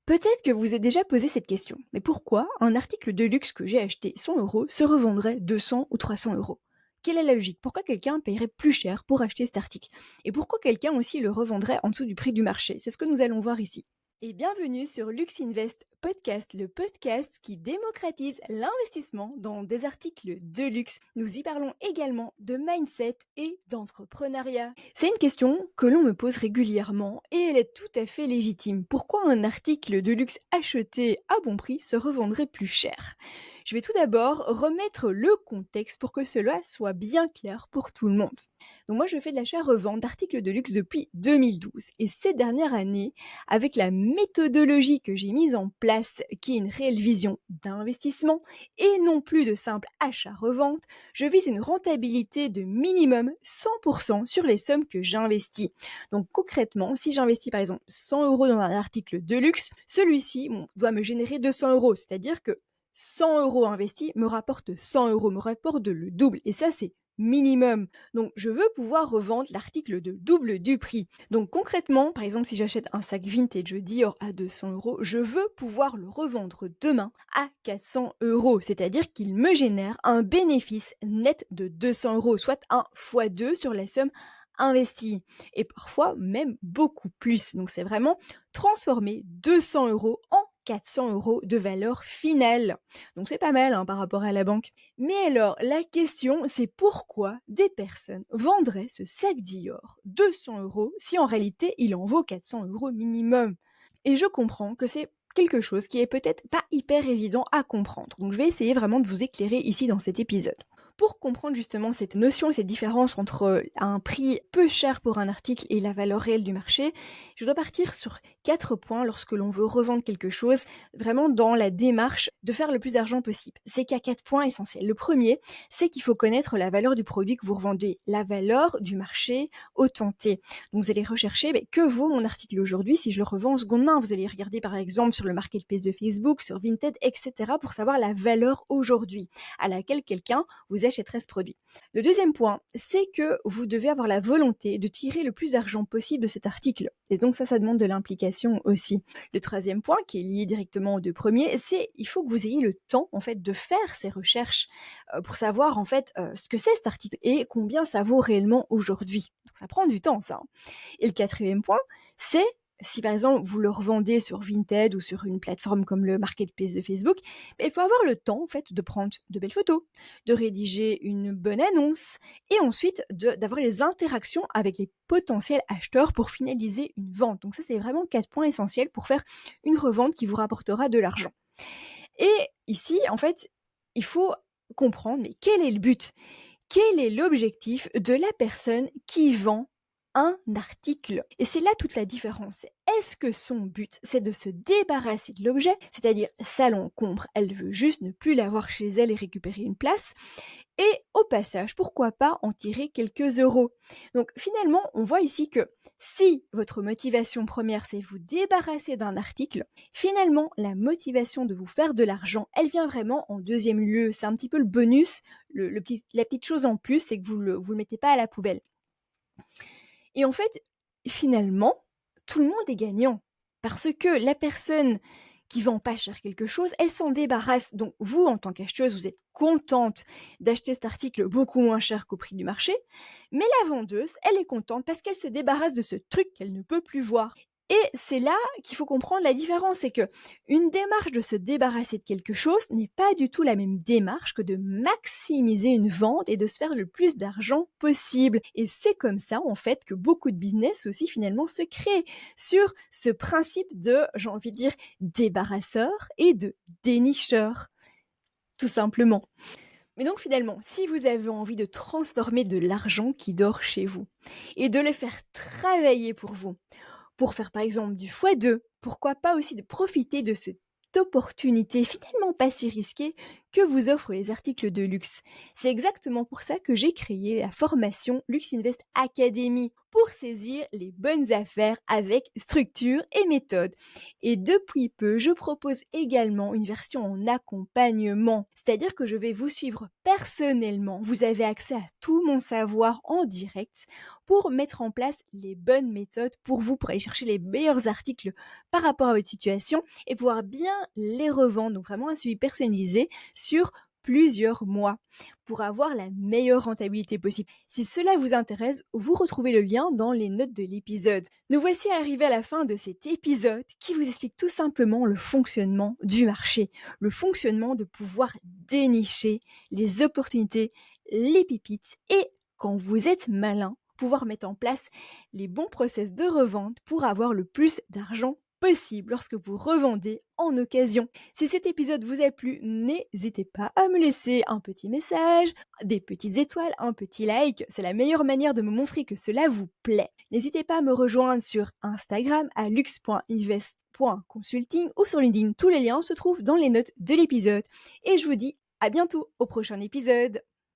Peut-être que vous êtes déjà posé cette question, mais pourquoi un article de luxe que j'ai acheté 100 euros se revendrait 200 ou 300 euros? Quelle est la logique? Pourquoi quelqu'un paierait plus cher pour acheter cet article? Et pourquoi quelqu'un aussi le revendrait en dessous du prix du marché? C'est ce que nous allons voir ici. Et bienvenue sur Lux Invest Podcast, le podcast qui démocratise l'investissement dans des articles de luxe. Nous y parlons également de mindset et d'entrepreneuriat. C'est une question que l'on me pose régulièrement et elle est tout à fait légitime. Pourquoi un article de luxe acheté à bon prix se revendrait plus cher? Je vais tout d'abord remettre le contexte pour que cela soit bien clair pour tout le monde. Donc moi je fais de l'achat-revente d'articles de luxe depuis 2012 et ces dernières années, avec la méthodologie que j'ai mise en place, qui est une réelle vision d'investissement et non plus de simple achat-revente, je vise une rentabilité de minimum 100% sur les sommes que j'investis. Donc concrètement, si j'investis par exemple 100 euros dans un article de luxe, celui-ci doit me générer 200 euros, c'est-à-dire que 100 euros investis me rapporte 100 euros, me rapporte le double. Et ça, c'est minimum. Donc, je veux pouvoir revendre l'article de double du prix. Donc, concrètement, par exemple, si j'achète un sac vintage Dior à 200 euros, je veux pouvoir le revendre demain à 400 euros. C'est-à-dire qu'il me génère un bénéfice net de 200 euros, soit un x2 sur la somme investie. Et parfois, même beaucoup plus. Donc, c'est vraiment transformer 200 euros en 400 euros de valeur finale. Donc c'est pas mal par rapport à la banque. Mais alors, la question, c'est pourquoi des personnes vendraient ce sac Dior 200 euros si en réalité il en vaut 400 euros minimum? Et je comprends que c'est quelque chose qui est peut-être pas hyper évident à comprendre. Donc je vais essayer vraiment de vous éclairer ici dans cet épisode. Pour comprendre justement cette notion et cette différence entre un prix peu cher pour un article et la valeur réelle du marché, je dois partir sur 4 points lorsque l'on veut revendre quelque chose, vraiment dans la démarche de faire le plus d'argent possible. C'est qu'il y a 4 points essentiels. Le premier, c'est qu'il faut connaître la valeur du produit que vous revendez, la valeur du marché autant T. Donc vous allez rechercher que vaut mon article aujourd'hui si je le revends en seconde main. Vous allez regarder par exemple sur le marketplace de Facebook, sur Vinted, etc. pour savoir la valeur aujourd'hui à laquelle quelqu'un vous achèterait ce produit. Le deuxième point, c'est que vous devez avoir la volonté de tirer le plus d'argent possible de cet article. Et donc ça demande de l'implication aussi. Le troisième point, qui est lié directement aux deux premiers, c'est il faut que vous ayez le temps en fait de faire ces recherches pour savoir en fait ce que c'est cet article et combien ça vaut réellement aujourd'hui. Donc ça prend du temps ça. Et le quatrième point, c'est si par exemple vous le revendez sur Vinted ou sur une plateforme comme le marketplace de Facebook, il faut avoir le temps en fait de prendre de belles photos, de rédiger une bonne annonce et ensuite d'avoir les interactions avec les potentiels acheteurs pour finaliser une vente. Donc ça c'est vraiment 4 points essentiels pour faire une revente qui vous rapportera de l'argent. Et ici en fait, il faut comprendre mais quel est le but? Quel est l'objectif de la personne qui vend un article? Et c'est là toute la différence. Est-ce que son but, c'est de se débarrasser de l'objet, c'est-à-dire ça l'encombre, elle veut juste ne plus l'avoir chez elle et récupérer une place, et au passage, pourquoi pas en tirer quelques euros? Donc finalement, on voit ici que si votre motivation première, c'est vous débarrasser d'un article, finalement, la motivation de vous faire de l'argent, elle vient vraiment en deuxième lieu. C'est un petit peu le bonus, la petite chose en plus, c'est que vous le mettez pas à la poubelle. Et en fait, finalement, tout le monde est gagnant. Parce que la personne qui vend pas cher quelque chose, elle s'en débarrasse. Donc vous, en tant qu'acheteuse, vous êtes contente d'acheter cet article beaucoup moins cher qu'au prix du marché. Mais la vendeuse, elle est contente parce qu'elle se débarrasse de ce truc qu'elle ne peut plus voir. Et c'est là qu'il faut comprendre la différence, c'est que une démarche de se débarrasser de quelque chose n'est pas du tout la même démarche que de maximiser une vente et de se faire le plus d'argent possible. Et c'est comme ça, en fait, que beaucoup de business aussi finalement se créent sur ce principe de, j'ai envie de dire, débarrasseur et de dénicheur, tout simplement. Mais donc finalement, si vous avez envie de transformer de l'argent qui dort chez vous et de le faire travailler pour faire par exemple du x2, pourquoi pas aussi de profiter de cette opportunité finalement pas si risquée que vous offrent les articles de luxe. C'est exactement pour ça que j'ai créé la formation Lux Invest Academy pour saisir les bonnes affaires avec structure et méthode. Et depuis peu, je propose également une version en accompagnement, c'est-à-dire que je vais vous suivre personnellement. Vous avez accès à tout mon savoir en direct pour mettre en place les bonnes méthodes pour vous, pour aller chercher les meilleurs articles par rapport à votre situation et pouvoir bien les revendre. Donc vraiment un suivi personnalisé sur plusieurs mois pour avoir la meilleure rentabilité possible. Si cela vous intéresse, vous retrouvez le lien dans les notes de l'épisode. Nous voici arrivés à la fin de cet épisode qui vous explique tout simplement le fonctionnement du marché, le fonctionnement de pouvoir dénicher les opportunités, les pépites et quand vous êtes malin, pouvoir mettre en place les bons process de revente pour avoir le plus d'argent possible lorsque vous revendez en occasion. Si cet épisode vous a plu, n'hésitez pas à me laisser un petit message, des petites étoiles, un petit like. C'est la meilleure manière de me montrer que cela vous plaît. N'hésitez pas à me rejoindre sur Instagram à lux.invest.consulting ou sur LinkedIn. Tous les liens se trouvent dans les notes de l'épisode. Et je vous dis à bientôt au prochain épisode.